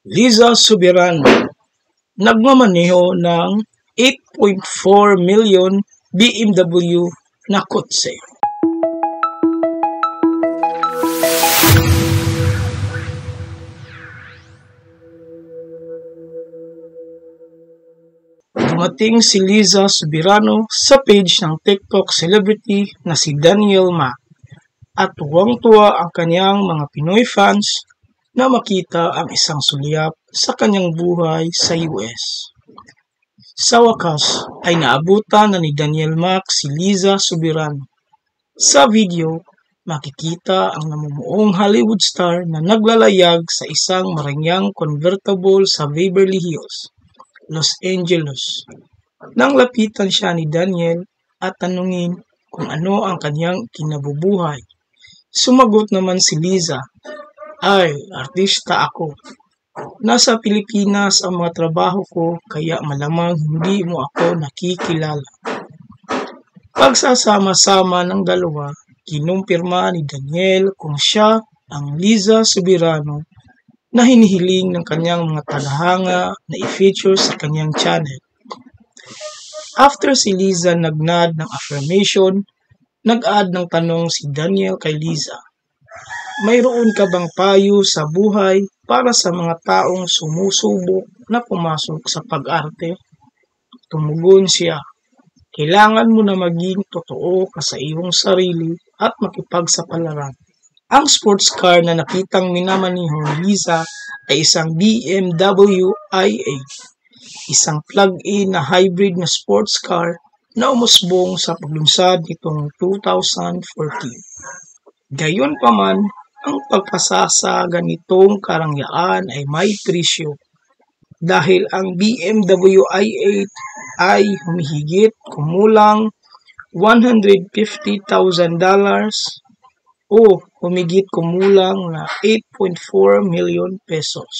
Liza Soberano, nagmamaneho ng 8.4 million BMW na kotse. Dumating si Liza Soberano sa page ng TikTok celebrity na si Daniel Mac at tuwang-tuwa ang kanyang mga Pinoy fans na makita ang isang sulyap sa kanyang buhay sa US. Sa wakas ay naabutan na ni Daniel Mac si Liza Soberano. Sa video, makikita ang namumuong Hollywood star na naglalayag sa isang marangyang convertible sa Beverly Hills, Los Angeles. Nang lapitan siya ni Daniel at tanungin kung ano ang kanyang kinabubuhay, sumagot naman si Liza, "Ay, artista ako. Nasa Pilipinas ang mga trabaho ko kaya malamang hindi mo ako nakikilala." Pagsasama-sama ng dalawa, kinumpirma ni Daniel kung siya ang Liza Soberano na hinihiling ng kanyang mga tagahanga na i-feature sa kanyang channel. After si Liza nagnad ng affirmation, nag-add ng tanong si Daniel kay Liza, "Mayroon ka bang payo sa buhay para sa mga taong sumusubok na pumasok sa pag-arte?" Tumugon siya, "Kailangan mo na maging totoo ka sa iyong sarili at makipagsapalaran." Ang sports car na nakitang minamaneho ni Liza ay isang BMW i8, isang plug-in na hybrid na sports car na umusbong sa paglunsad nitong 2014. Gayunpaman, ang pagpasa sa ganitong karangyaan ay may presyo dahil ang BMW i8 ay humihigit kumulang $150,000 o humigit kumulang na 8.4 million pesos.